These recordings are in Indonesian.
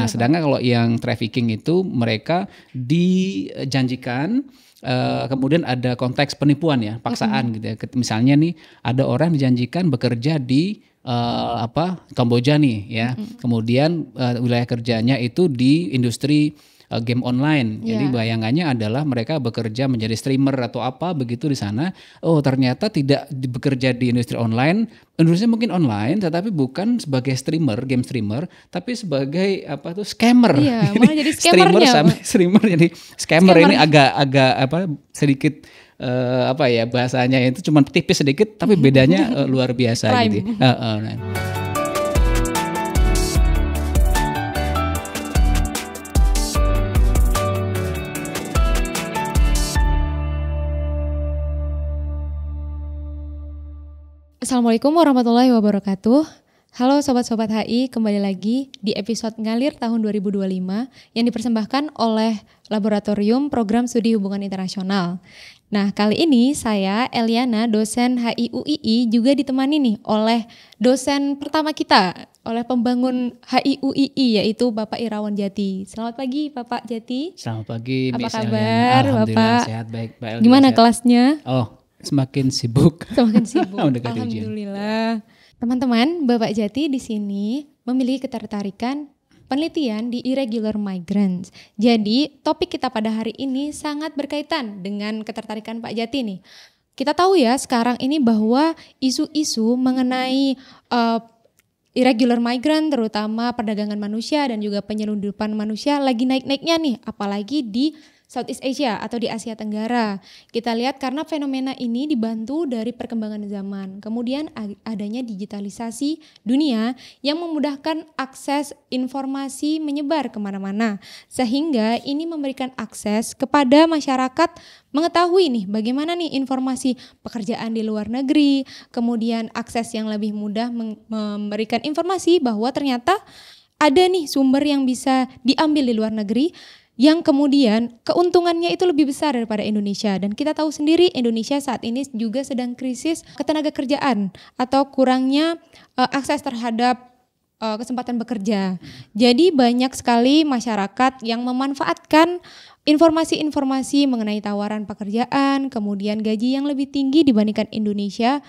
Nah, sedangkan kalau yang trafficking itu mereka dijanjikan kemudian ada konteks penipuan ya, paksaan gitu ya. Misalnya nih ada orang dijanjikan bekerja di Kamboja nih ya. Kemudian wilayah kerjanya itu di industri game online. Jadi bayangannya adalah mereka bekerja menjadi streamer atau apa begitu di sana. Oh, ternyata tidak bekerja di industri online. Industrinya mungkin online tetapi bukan sebagai streamer, game streamer, tapi sebagai scammer. Iya, malah jadi scammernya. Streamer jadi scammer. Ini agak sedikit bahasanya itu cuma tipis sedikit tapi bedanya luar biasa gitu. Assalamualaikum warahmatullahi wabarakatuh. Halo Sobat-Sobat HI, kembali lagi di episode Ngalir tahun 2025 yang dipersembahkan oleh Laboratorium Program Studi Hubungan Internasional. Nah, kali ini saya, Eliana, dosen HI UII, juga ditemani nih oleh dosen pertama kita, oleh pembangun HI UII, yaitu Bapak Irawan Jati. Selamat pagi Bapak Jati. Selamat pagi Apa Miss kabar Eliana. Bapak? Sehat, baik. Gimana kelasnya? Semakin sibuk. Alhamdulillah. Teman-teman, Bapak Jati di sini memiliki ketertarikan penelitian di irregular migrants. Jadi, topik kita pada hari ini sangat berkaitan dengan ketertarikan Pak Jati nih. Kita tahu ya sekarang ini bahwa isu-isu mengenai irregular migrant, terutama perdagangan manusia dan juga penyelundupan manusia lagi naik-naiknya nih, apalagi di Southeast Asia atau di Asia Tenggara. Kita lihat karena fenomena ini dibantu dari perkembangan zaman. Kemudian adanya digitalisasi dunia yang memudahkan akses informasi menyebar kemana-mana. Sehingga ini memberikan akses kepada masyarakat mengetahui nih bagaimana nih informasi pekerjaan di luar negeri. Kemudian akses yang lebih mudah memberikan informasi bahwa ternyata ada nih sumber yang bisa diambil di luar negeri, yang kemudian keuntungannya itu lebih besar daripada Indonesia. Dan kita tahu sendiri Indonesia saat ini juga sedang krisis ketenaga kerjaan atau kurangnya akses terhadap kesempatan bekerja. Jadi banyak sekali masyarakat yang memanfaatkan informasi-informasi mengenai tawaran pekerjaan, kemudian gaji yang lebih tinggi dibandingkan Indonesia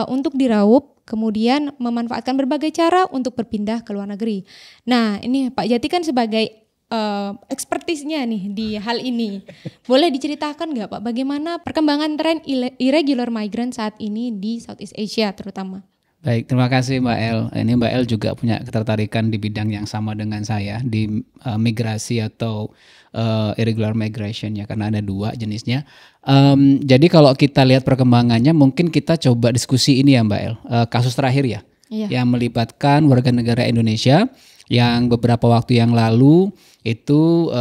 untuk diraup, kemudian memanfaatkan berbagai cara untuk berpindah ke luar negeri. Nah, ini Pak Jati kan sebagai ekspertisnya nih di hal ini. Boleh diceritakan nggak Pak bagaimana perkembangan tren irregular migrant saat ini di Southeast Asia terutama? Baik, terima kasih Mbak El. Ini Mbak El juga punya ketertarikan di bidang yang sama dengan saya di migrasi atau irregular migration ya, karena ada dua jenisnya. Jadi kalau kita lihat perkembangannya mungkin kita coba diskusi ini ya Mbak El. Kasus terakhir ya, yang melibatkan warga negara Indonesia yang beberapa waktu yang lalu itu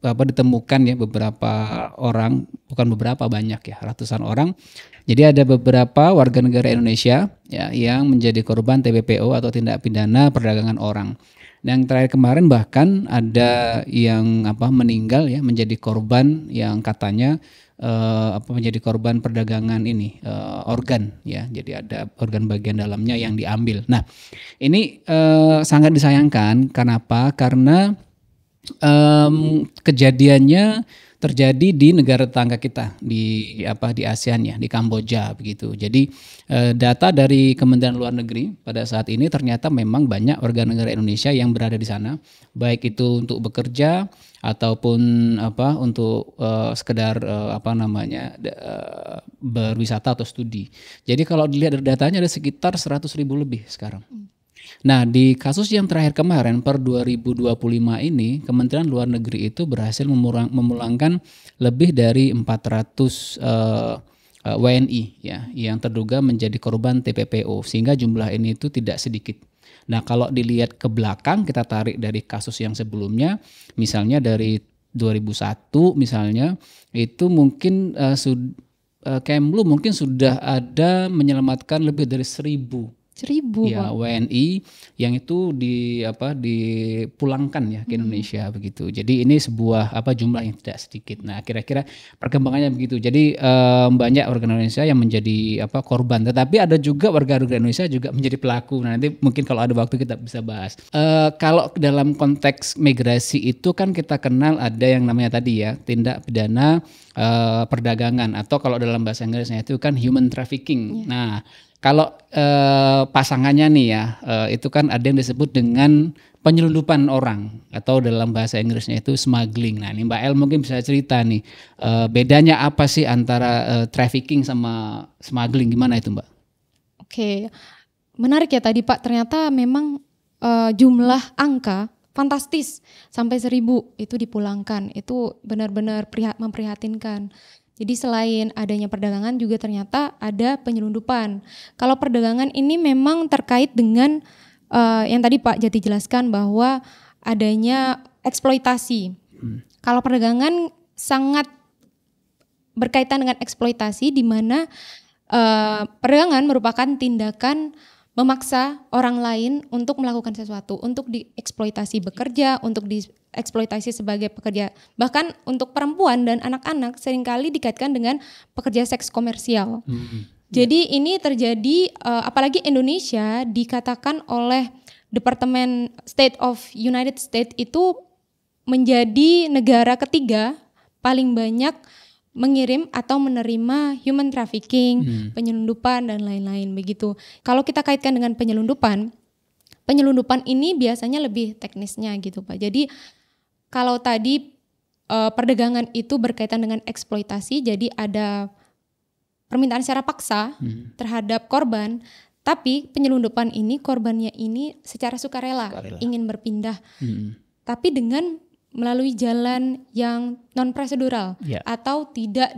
ditemukan ya beberapa orang, bukan beberapa, banyak ya, ratusan orang. Jadi ada beberapa warga negara Indonesia ya yang menjadi korban TPPO atau tindak pidana perdagangan orang. Dan yang terakhir kemarin bahkan ada yang meninggal ya, menjadi korban yang katanya menjadi korban perdagangan ini organ ya. Jadi ada organ bagian dalamnya yang diambil. Nah, ini sangat disayangkan. Kenapa? Karena kejadiannya terjadi di negara tetangga kita di ASEAN ya, di Kamboja begitu. Jadi data dari Kementerian Luar Negeri pada saat ini ternyata memang banyak warga negara Indonesia yang berada di sana, baik itu untuk bekerja ataupun untuk sekedar berwisata atau studi. Jadi kalau dilihat dari datanya ada sekitar 100.000 lebih sekarang. Nah, di kasus yang terakhir kemarin per 2025 ini Kementerian Luar Negeri itu berhasil memulangkan lebih dari 400 WNI ya yang terduga menjadi korban TPPO, sehingga jumlah ini itu tidak sedikit. Nah, kalau dilihat ke belakang, kita tarik dari kasus yang sebelumnya, misalnya dari 2001 misalnya, itu mungkin Kemlu mungkin sudah ada menyelamatkan lebih dari 1.000 1.000 ya Pak. WNI yang itu dipulangkan ya ke Indonesia begitu. Jadi ini sebuah jumlah yang tidak sedikit. Nah, kira-kira perkembangannya begitu. Jadi banyak warga Indonesia yang menjadi korban, tetapi ada juga warga Indonesia juga menjadi pelaku. Nah, nanti mungkin kalau ada waktu kita bisa bahas. Kalau dalam konteks migrasi itu kan kita kenal ada yang namanya tadi ya, tindak pidana perdagangan, atau kalau dalam bahasa Inggrisnya itu kan human trafficking. Nah, kalau pasangannya nih ya, itu kan ada yang disebut dengan penyelundupan orang, atau dalam bahasa Inggrisnya itu smuggling. Nah, ini Mbak El mungkin bisa cerita nih, bedanya apa sih antara trafficking sama smuggling, gimana itu Mbak? Oke, menarik ya tadi Pak, ternyata memang jumlah angka fantastis, sampai 1.000 itu dipulangkan, itu benar-benar memprihatinkan. Jadi selain adanya perdagangan juga ternyata ada penyelundupan. Kalau perdagangan ini memang terkait dengan yang tadi Pak Jati jelaskan bahwa adanya eksploitasi. Kalau perdagangan sangat berkaitan dengan eksploitasi, di mana perdagangan merupakan tindakan memaksa orang lain untuk melakukan sesuatu, untuk dieksploitasi bekerja, untuk dieksploitasi sebagai pekerja. Bahkan untuk perempuan dan anak-anak seringkali dikaitkan dengan pekerja seks komersial. Jadi ini terjadi, apalagi Indonesia dikatakan oleh Departemen State of United States itu menjadi negara ketiga paling banyak mengirim atau menerima human trafficking, penyelundupan dan lain-lain begitu. Kalau kita kaitkan dengan penyelundupan ini biasanya lebih teknisnya gitu Pak. Jadi kalau tadi perdagangan itu berkaitan dengan eksploitasi, jadi ada permintaan secara paksa terhadap korban, tapi penyelundupan ini korbannya ini secara sukarela ingin berpindah, tapi dengan melalui jalan yang non prosedural atau tidak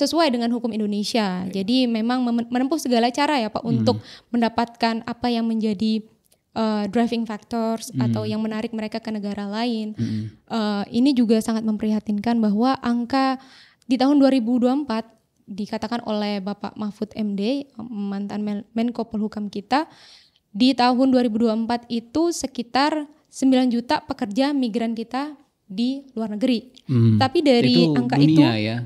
sesuai dengan hukum Indonesia. Jadi memang menempuh segala cara ya Pak untuk mendapatkan apa yang menjadi driving factors atau yang menarik mereka ke negara lain. Ini juga sangat memprihatinkan bahwa angka di tahun 2024 dikatakan oleh Bapak Mahfud MD, mantan Menko Polhukam kita, di tahun 2024 itu sekitar 9 juta pekerja migran kita di luar negeri. Tapi dari itu angka dunia, itu ya.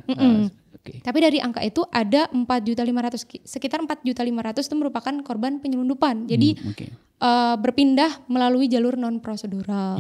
Tapi dari angka itu ada 4.500.000, sekitar 4.500.000 itu merupakan korban penyelundupan. Jadi berpindah melalui jalur non prosedural.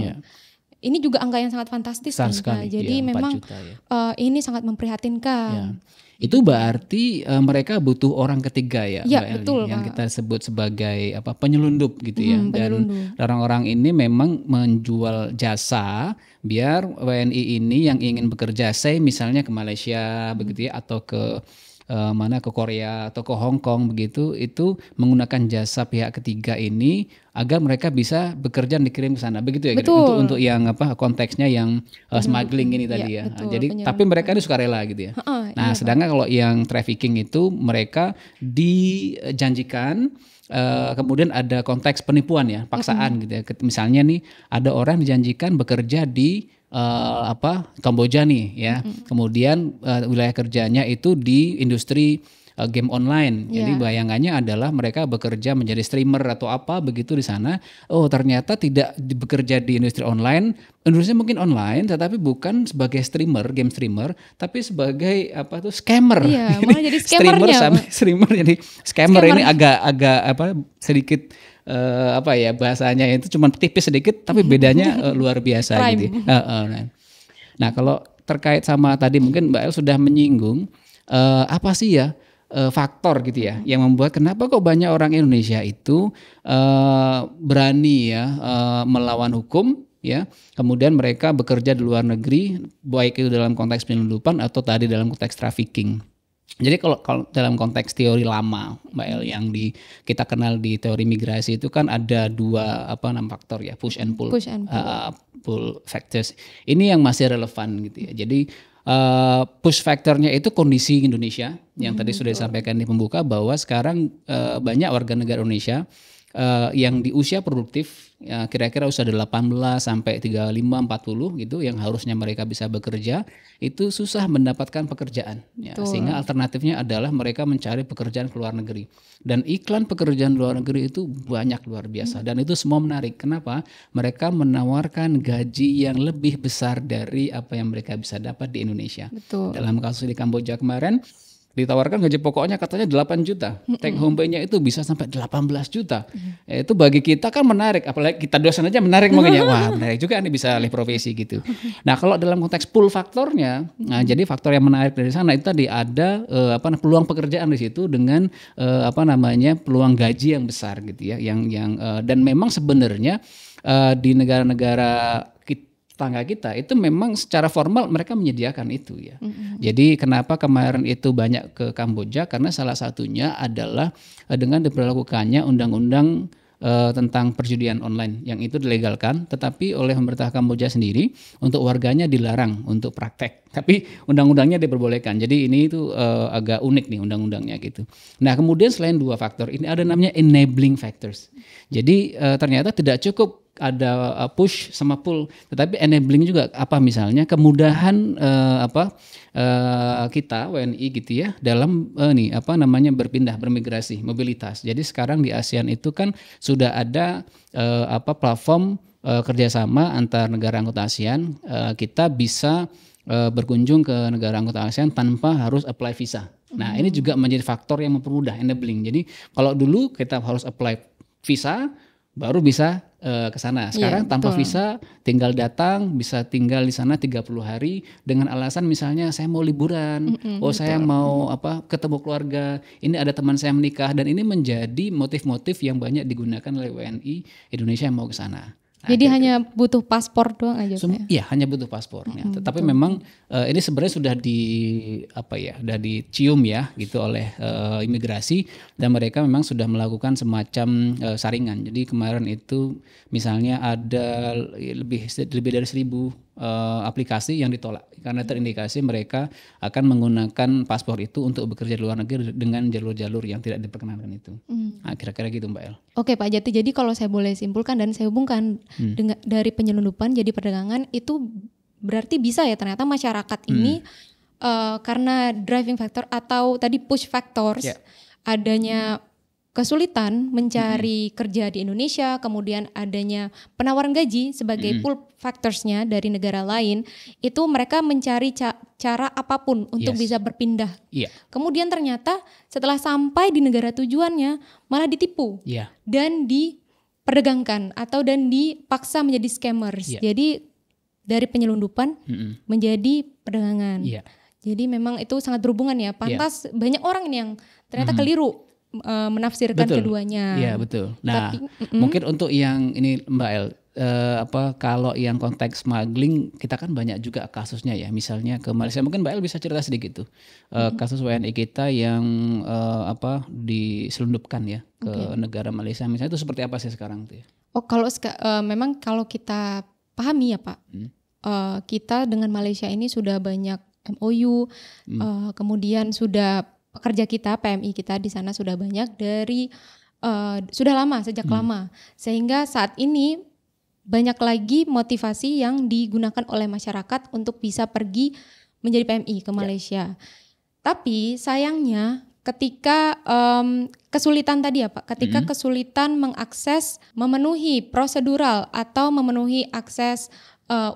Ini juga angka yang sangat fantastis kan, sekali. Jadi memang juta, ini sangat memprihatinkan. Itu berarti mereka butuh orang ketiga ya, ya Mbak betul, Eli, yang kita sebut sebagai penyelundup gitu ya. Dan orang-orang ini memang menjual jasa biar WNI ini yang ingin bekerja, misalnya ke Malaysia begitu ya, atau ke ke Korea atau ke Hong Kong begitu, itu menggunakan jasa pihak ketiga ini agar mereka bisa bekerja dan dikirim ke sana begitu ya. Untuk yang konteksnya yang smuggling ini tadi ya. Betul, jadi tapi mereka ini sukarela gitu ya. Nah, sedangkan kalau yang trafficking itu mereka dijanjikan, kemudian ada konteks penipuan ya, paksaan gitu ya. Misalnya nih ada orang dijanjikan bekerja di Kamboja nih ya. Kemudian wilayah kerjanya itu di industri game online. Jadi bayangannya adalah mereka bekerja menjadi streamer atau apa begitu di sana. Oh, ternyata tidak bekerja di industri online. Industri mungkin online, tetapi bukan sebagai streamer, game streamer, tapi sebagai scammer. Iya, malah jadi scammernya. Streamer jadi scammer. Ini agak sedikit bahasanya itu cuma tipis sedikit, tapi bedanya luar biasa gitu. Nah, kalau terkait sama tadi mungkin Mbak El sudah menyinggung apa sih ya faktor gitu ya yang membuat kenapa kok banyak orang Indonesia itu berani ya melawan hukum ya, kemudian mereka bekerja di luar negeri, baik itu dalam konteks penyelundupan atau tadi dalam konteks trafficking. Jadi kalau dalam konteks teori lama Mbak El yang kita kenal di teori migrasi itu kan ada dua faktor ya, push and pull factors. Ini yang masih relevan gitu ya. Jadi push factornya itu kondisi Indonesia yang tadi sudah disampaikan di pembuka bahwa sekarang banyak warga negara Indonesia yang di usia produktif ya, kira-kira usia 18 sampai 35 40 gitu yang harusnya mereka bisa bekerja itu susah mendapatkan pekerjaan ya, Betul. sehingga alternatifnya adalah mereka mencari pekerjaan ke luar negeri dan iklan pekerjaan luar negeri itu banyak luar biasa dan itu semua menarik. Kenapa? Mereka menawarkan gaji yang lebih besar dari apa yang mereka bisa dapat di Indonesia. Betul. Dalam kasus di Kamboja kemarin ditawarkan gaji pokoknya katanya 8 juta. Take home pay-nya itu bisa sampai 18 juta. Itu bagi kita kan menarik, apalagi kita dosen aja menarik makanya. Wah, menarik juga nih bisa alih profesi gitu. Nah, kalau dalam konteks pull faktornya, nah jadi faktor yang menarik dari sana itu tadi ada peluang pekerjaan di situ dengan peluang gaji yang besar gitu ya. Dan memang sebenarnya di negara-negara tetangga kita itu memang secara formal mereka menyediakan itu ya. Jadi kenapa kemarin itu banyak ke Kamboja karena salah satunya adalah dengan diberlakukannya undang-undang tentang perjudian online yang itu dilegalkan, tetapi oleh pemerintah Kamboja sendiri untuk warganya dilarang untuk praktek. Tapi undang-undangnya diperbolehkan. Jadi ini itu agak unik nih undang-undangnya gitu. Nah kemudian selain dua faktor ini ada namanya enabling factors. Jadi ternyata tidak cukup ada push sama pull, tetapi enabling juga apa misalnya kemudahan kita WNI gitu ya dalam berpindah bermigrasi mobilitas. Jadi sekarang di ASEAN itu kan sudah ada platform kerjasama antar negara anggota ASEAN, kita bisa berkunjung ke negara anggota ASEAN tanpa harus apply visa. Nah ini juga menjadi faktor yang mempermudah enabling. Jadi kalau dulu kita harus apply visa baru bisa ke sana. Sekarang tanpa visa tinggal datang, bisa tinggal di sana 30 hari dengan alasan misalnya saya mau liburan, saya mau ketemu keluarga, ini ada teman saya menikah dan ini menjadi motif-motif yang banyak digunakan oleh WNI Indonesia yang mau ke sana. Nah, jadi hanya butuh paspor doang aja Iya, hanya butuh paspor. Tetapi memang ini sebenarnya sudah sudah dicium ya gitu oleh imigrasi dan mereka memang sudah melakukan semacam saringan. Jadi kemarin itu misalnya ada lebih dari 1.000 aplikasi yang ditolak karena terindikasi mereka akan menggunakan paspor itu untuk bekerja di luar negeri dengan jalur-jalur yang tidak diperkenankan itu. Nah, kira-kira gitu Mbak El. Oke Pak Jati, jadi kalau saya boleh simpulkan dan saya hubungkan dengan dari penyelundupan jadi perdagangan itu berarti bisa ya ternyata masyarakat ini karena driving factor atau tadi push factors adanya kesulitan mencari kerja di Indonesia, kemudian adanya penawaran gaji sebagai pull factorsnya dari negara lain, itu mereka mencari cara apapun untuk bisa berpindah. Kemudian ternyata setelah sampai di negara tujuannya malah ditipu dan diperdagangkan dan dipaksa menjadi scammers. Jadi dari penyelundupan menjadi perdagangan. Jadi memang itu sangat berhubungan ya. Pantas banyak orang ini yang ternyata keliru menafsirkan keduanya. Iya betul. Nah mungkin untuk yang ini Mbak El, kalau yang konteks smuggling kita kan banyak juga kasusnya ya. Misalnya ke Malaysia, mungkin Mbak El bisa cerita sedikit tuh kasus WNI kita yang diselundupkan ya ke negara Malaysia. Misalnya itu seperti apa sih sekarang tuh ya? Kalau memang kalau kita pahami ya Pak, kita dengan Malaysia ini sudah banyak MOU, kemudian sudah pekerja kita, PMI kita di sana sudah banyak dari sudah lama, sejak lama. Sehingga saat ini banyak lagi motivasi yang digunakan oleh masyarakat untuk bisa pergi menjadi PMI ke Malaysia. Tapi sayangnya ketika kesulitan tadi ya Pak, ketika kesulitan mengakses, memenuhi prosedural atau memenuhi akses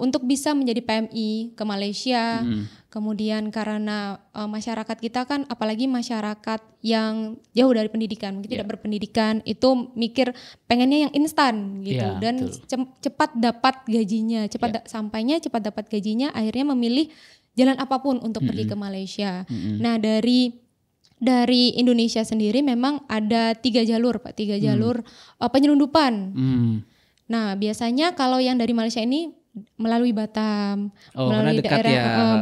untuk bisa menjadi PMI ke Malaysia, kemudian karena masyarakat kita kan apalagi masyarakat yang jauh dari pendidikan, mungkin tidak berpendidikan, itu mikir pengennya yang instan gitu dan cepat dapat gajinya, sampainya cepat dapat gajinya, akhirnya memilih jalan apapun untuk pergi ke Malaysia. Nah dari Indonesia sendiri memang ada 3 jalur Pak, 3 jalur penyelundupan. Nah biasanya kalau yang dari Malaysia ini melalui Batam, melalui daerah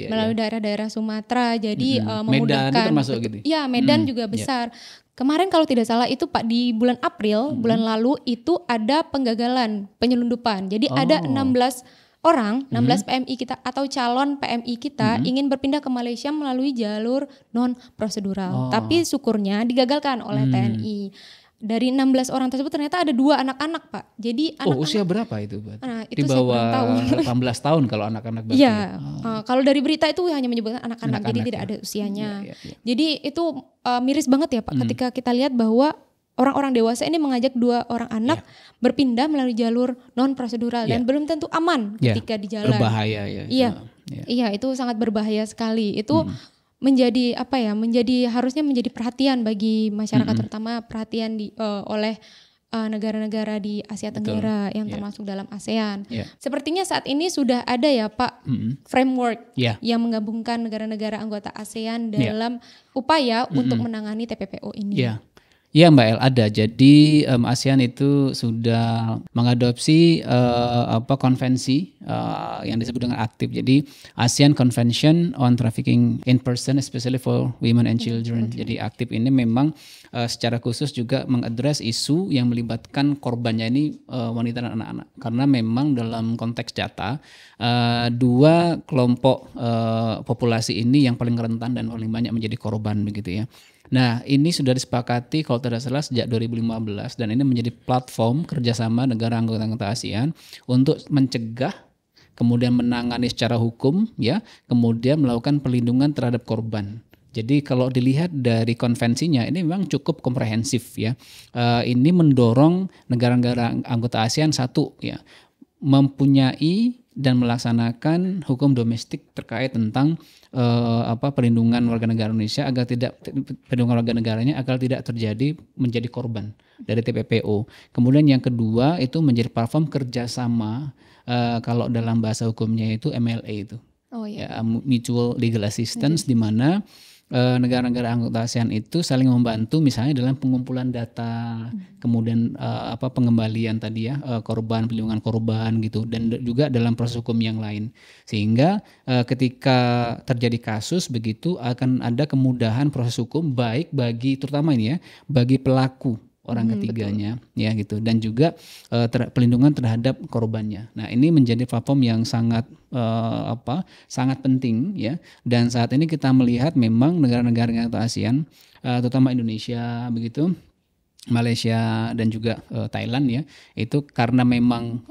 melalui daerah-daerah Sumatera, jadi memudahkan. Medan termasuk gitu. Ya Medan juga besar. Kemarin kalau tidak salah itu Pak di bulan April, bulan lalu itu ada penggagalan penyelundupan. Jadi ada 16 orang, 16 PMI kita atau calon PMI kita ingin berpindah ke Malaysia melalui jalur non prosedural. Tapi syukurnya digagalkan oleh TNI. dari 16 orang tersebut ternyata ada 2 anak-anak Pak. Jadi anak-anak, usia berapa itu, Pak? Nah, Di itu saya bawah kurang tahu. 18 tahun kalau anak-anak berarti. Iya, kalau dari berita itu hanya menyebutkan anak-anak, jadi Anak-anak, tidak ya. ada usianya. Iya, iya. Jadi itu miris banget ya Pak, ketika kita lihat bahwa orang-orang dewasa ini mengajak 2 orang anak berpindah melalui jalur non prosedural dan belum tentu aman ketika di jalan. Berbahaya ya. Iya, itu sangat berbahaya sekali. Itu menjadi harusnya menjadi perhatian bagi masyarakat, terutama perhatian oleh negara-negara di Asia Tenggara yang termasuk dalam ASEAN. Sepertinya saat ini sudah ada ya Pak framework yang menggabungkan negara-negara anggota ASEAN dalam upaya untuk menangani TPPO ini. Iya Mbak El, ada. Jadi ASEAN itu sudah mengadopsi konvensi yang disebut dengan ACTIP. Jadi ASEAN Convention on Trafficking in Person, especially for Women and Children. Jadi ACTIP ini memang secara khusus juga mengadres isu yang melibatkan korbannya ini wanita dan anak-anak. Karena memang dalam konteks data 2 kelompok populasi ini yang paling rentan dan paling banyak menjadi korban begitu ya. Nah, ini sudah disepakati kalau tidak salah sejak 2015 dan ini menjadi platform kerjasama negara anggota ASEAN untuk mencegah, kemudian menangani secara hukum, ya, kemudian melakukan perlindungan terhadap korban. Jadi kalau dilihat dari konvensinya ini memang cukup komprehensif ya. Ini mendorong negara-negara anggota ASEAN satu ya mempunyai dan melaksanakan hukum domestik terkait tentang perlindungan warga negara Indonesia perlindungan warga negaranya agar tidak terjadi menjadi korban dari TPPO. Kemudian yang kedua itu menjadi platform kerjasama kalau dalam bahasa hukumnya itu MLA itu, Mutual Legal Assistance, di mana negara-negara anggota ASEAN itu saling membantu misalnya dalam pengumpulan data, kemudian pengembalian tadi ya korban, perlindungan korban gitu, dan juga dalam proses hukum yang lain, sehingga ketika terjadi kasus begitu akan ada kemudahan proses hukum baik bagi terutama ini ya bagi pelaku orang ketiganya ya gitu, dan juga perlindungan terhadap korbannya. Nah, ini menjadi platform yang sangat sangat penting ya, dan saat ini kita melihat memang negara-negara anggota ASEAN terutama Indonesia begitu, Malaysia dan juga Thailand ya, itu karena memang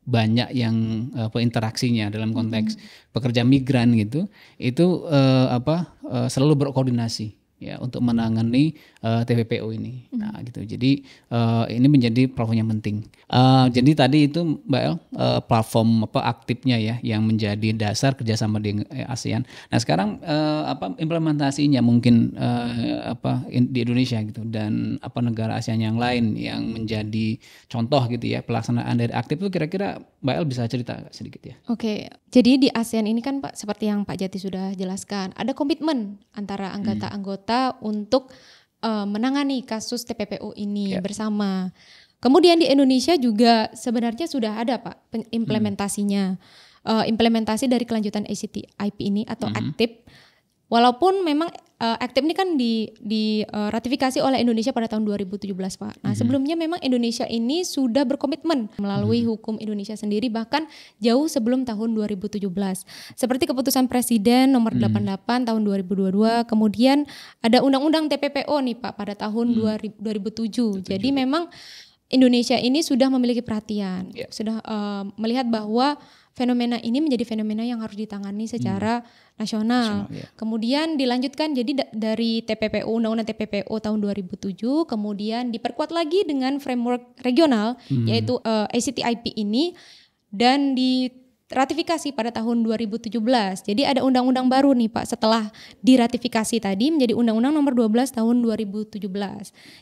banyak yang interaksinya dalam konteks pekerja migran gitu, itu selalu berkoordinasi ya untuk menangani TPPO ini. Nah gitu. Jadi ini menjadi platform yang penting. Jadi tadi itu Mbak El, platform aktifnya ya yang menjadi dasar kerjasama di ASEAN. Nah sekarang implementasinya mungkin di Indonesia gitu, dan negara ASEAN yang lain yang menjadi contoh gitu ya pelaksanaan dari aktif itu, kira-kira Mbak El bisa cerita sedikit ya? Oke, jadi di ASEAN ini kan Pak, seperti yang Pak Jati sudah jelaskan, ada komitmen antara anggota-anggota untuk menangani kasus TPPO ini bersama. Kemudian di Indonesia juga sebenarnya sudah ada Pak implementasinya, implementasi dari kelanjutan ACTIP ini atau ACTIP. Walaupun memang ACTIP ini kan ratifikasi oleh Indonesia pada tahun 2017 Pak. Nah sebelumnya memang Indonesia ini sudah berkomitmen melalui hukum Indonesia sendiri bahkan jauh sebelum tahun 2017. Seperti keputusan Presiden nomor 88 tahun 2022, kemudian ada Undang-Undang TPPO nih Pak pada tahun 2007. Jadi memang Indonesia ini sudah memiliki perhatian, sudah melihat bahwa fenomena ini menjadi fenomena yang harus ditangani secara nasional. Kemudian dilanjutkan jadi dari TPPO, Undang-Undang TPPO tahun 2007, kemudian diperkuat lagi dengan framework regional yaitu ACTIP ini, dan diratifikasi pada tahun 2017. Jadi ada undang-undang baru nih Pak setelah diratifikasi tadi menjadi Undang-Undang nomor 12 tahun 2017.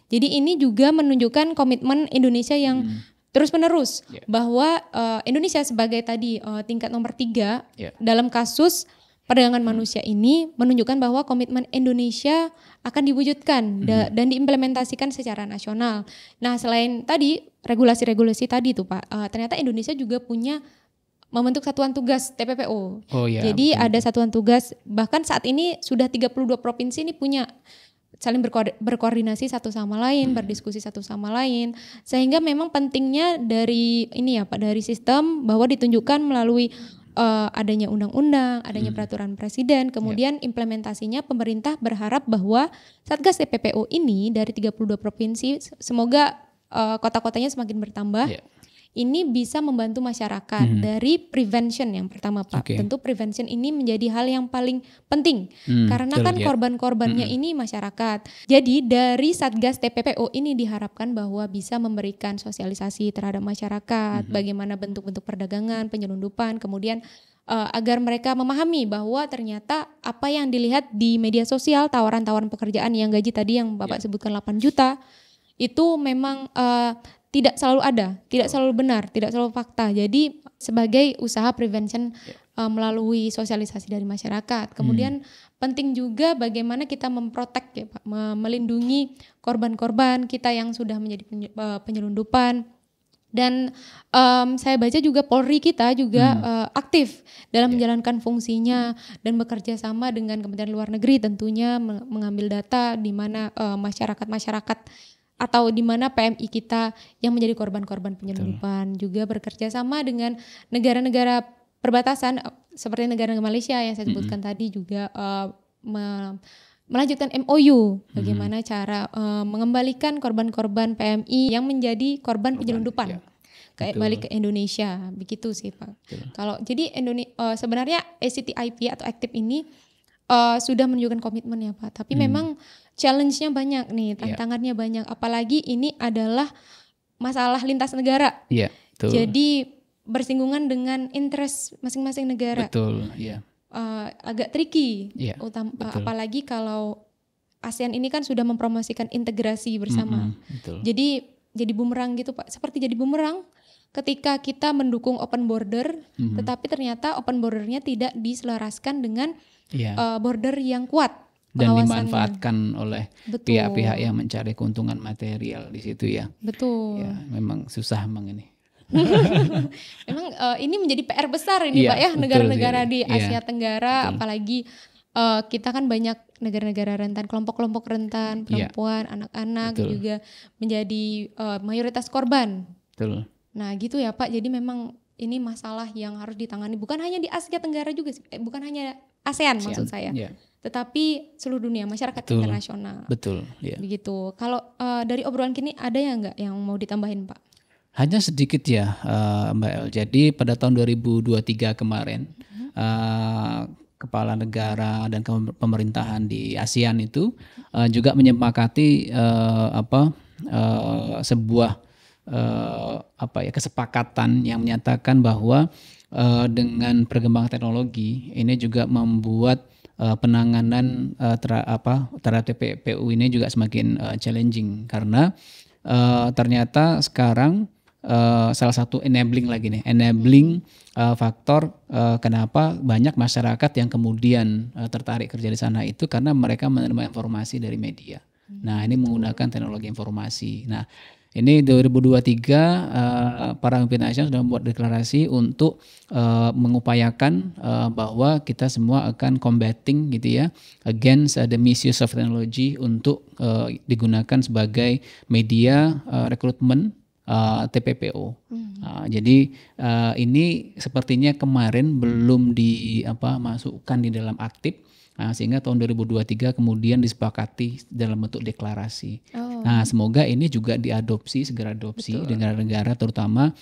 Jadi ini juga menunjukkan komitmen Indonesia yang terus-menerus bahwa Indonesia sebagai tadi tingkat nomor 3 dalam kasus perdagangan manusia ini menunjukkan bahwa komitmen Indonesia akan diwujudkan dan diimplementasikan secara nasional. Nah selain tadi regulasi-regulasi tadi tuh Pak, ternyata Indonesia juga punya membentuk satuan tugas TPPO. Jadi ada satuan tugas, bahkan saat ini sudah 32 provinsi ini punya saling berkoordinasi satu sama lain, berdiskusi satu sama lain, sehingga memang pentingnya dari ini ya Pak, dari sistem bahwa ditunjukkan melalui adanya undang-undang, adanya peraturan presiden, kemudian implementasinya pemerintah berharap bahwa Satgas TPPO ini dari 32 provinsi semoga kota-kotanya semakin bertambah. Ini bisa membantu masyarakat dari prevention yang pertama Pak. Tentu prevention ini menjadi hal yang paling penting karena kan korban-korbannya ini masyarakat. Jadi dari Satgas TPPO ini diharapkan bahwa bisa memberikan sosialisasi terhadap masyarakat, bagaimana bentuk-bentuk perdagangan, penyelundupan, kemudian agar mereka memahami bahwa ternyata apa yang dilihat di media sosial, tawaran-tawaran pekerjaan yang gaji tadi yang Bapak sebutkan 8 juta, itu memang tidak selalu ada, tidak selalu benar, tidak selalu fakta. Jadi sebagai usaha prevention melalui sosialisasi dari masyarakat. Kemudian penting juga bagaimana kita memprotek ya Pak, melindungi korban-korban kita yang sudah menjadi penyelundupan. Dan saya baca juga Polri kita juga aktif dalam menjalankan fungsinya dan bekerja sama dengan Kementerian Luar Negeri tentunya mengambil data di mana masyarakat atau di mana PMI kita yang menjadi korban-korban penyelundupan. Juga bekerja sama dengan negara-negara perbatasan seperti negara Malaysia yang saya sebutkan tadi juga melanjutkan MOU bagaimana cara mengembalikan korban-korban PMI yang menjadi korban penyelundupan kayak balik ke Indonesia, begitu sih Pak. Kalau jadi sebenarnya ACTIP atau Active ini sudah menunjukkan komitmen ya Pak, tapi memang challenge-nya banyak nih, tantangannya banyak, apalagi ini adalah masalah lintas negara. Jadi bersinggungan dengan interest masing-masing negara. Agak tricky, apalagi kalau ASEAN ini kan sudah mempromosikan integrasi bersama. Jadi bumerang gitu Pak, seperti jadi bumerang ketika kita mendukung open border, tetapi ternyata open bordernya tidak diselaraskan dengan border yang kuat. Dan dimanfaatkan oleh pihak-pihak yang mencari keuntungan material di situ ya. Betul. Ya, memang susah emang ini. Memang ini menjadi PR besar ini Pak ya, negara-negara di Asia Tenggara, apalagi kita kan banyak negara-negara rentan, kelompok-kelompok rentan, perempuan, anak-anak juga menjadi mayoritas korban. Nah gitu ya Pak, jadi memang ini masalah yang harus ditangani bukan hanya di Asia Tenggara juga, bukan hanya ASEAN maksud saya, tetapi seluruh dunia, masyarakat internasional. Begitu. Kalau dari obrolan kini ada ya nggak yang mau ditambahin Pak? Hanya sedikit ya Mbak El. Jadi pada tahun 2023 kemarin kepala negara dan pemerintahan di ASEAN itu juga menyepakati sebuah kesepakatan yang menyatakan bahwa dengan perkembangan teknologi ini juga membuat penanganan terhadap TPPU ini juga semakin challenging karena ternyata sekarang salah satu enabling faktor kenapa banyak masyarakat yang kemudian tertarik kerja di sana itu karena mereka menerima informasi dari media. Nah, ini menggunakan teknologi informasi. Nah, ini 2023 para pemimpin ASEAN sudah membuat deklarasi untuk mengupayakan bahwa kita semua akan combating gitu ya against the misuse of technology untuk digunakan sebagai media rekrutmen TPPO. Jadi ini sepertinya kemarin belum masukkan di dalam aktif. Sehingga tahun 2023 kemudian disepakati dalam bentuk deklarasi. Nah, semoga ini juga segera adopsi di negara-negara terutama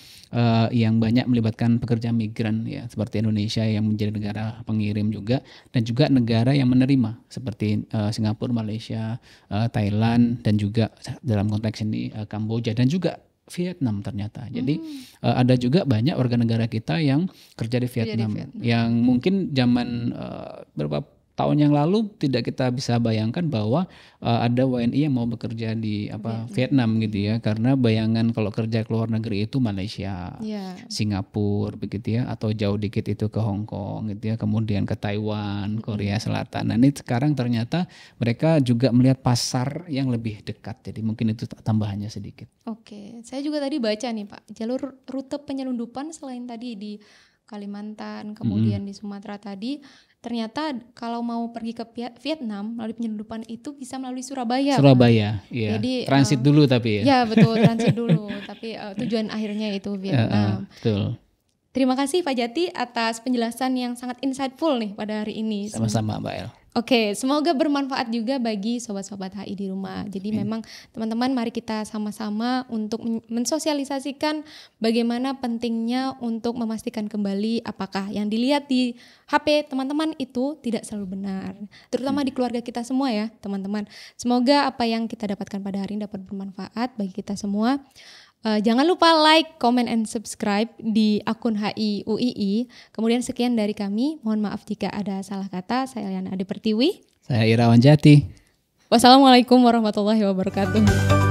yang banyak melibatkan pekerja migran ya, seperti Indonesia yang menjadi negara pengirim juga, dan juga negara yang menerima seperti Singapura, Malaysia, Thailand, dan juga dalam konteks ini Kamboja dan juga Vietnam ternyata. Jadi ada juga banyak warga negara kita yang kerja di Vietnam. Yang mungkin zaman berapa tahun yang lalu tidak kita bisa bayangkan bahwa ada WNI yang mau bekerja di Vietnam gitu ya, karena bayangan kalau kerja ke luar negeri itu Malaysia, Singapura begitu ya, atau jauh dikit itu ke Hong Kong gitu ya, kemudian ke Taiwan, Korea Selatan. Nah, ini sekarang ternyata mereka juga melihat pasar yang lebih dekat, jadi mungkin itu tambahannya sedikit. Oke, saya juga tadi baca nih Pak, jalur rute penyelundupan selain tadi di Kalimantan, kemudian di Sumatera tadi, ternyata kalau mau pergi ke Vietnam melalui penyelundupan itu bisa melalui Surabaya. Iya. Jadi transit dulu tapi ya. Ya betul, transit dulu. Tapi tujuan akhirnya itu Vietnam. Betul. Terima kasih Pak Jati atas penjelasan yang sangat insightful nih pada hari ini. Sama-sama Mbak El. Oke, semoga bermanfaat juga bagi sobat-sobat HI di rumah. Jadi memang teman-teman mari kita sama-sama untuk mensosialisasikan bagaimana pentingnya untuk memastikan kembali apakah yang dilihat di HP teman-teman itu tidak selalu benar. Terutama di keluarga kita semua ya teman-teman. Semoga apa yang kita dapatkan pada hari ini dapat bermanfaat bagi kita semua. Jangan lupa like, comment, and subscribe di akun HI UII. Kemudian sekian dari kami. Mohon maaf jika ada salah kata. Saya Liana Ade Pertiwi. Saya Irawan Jati. Wassalamualaikum warahmatullahi wabarakatuh.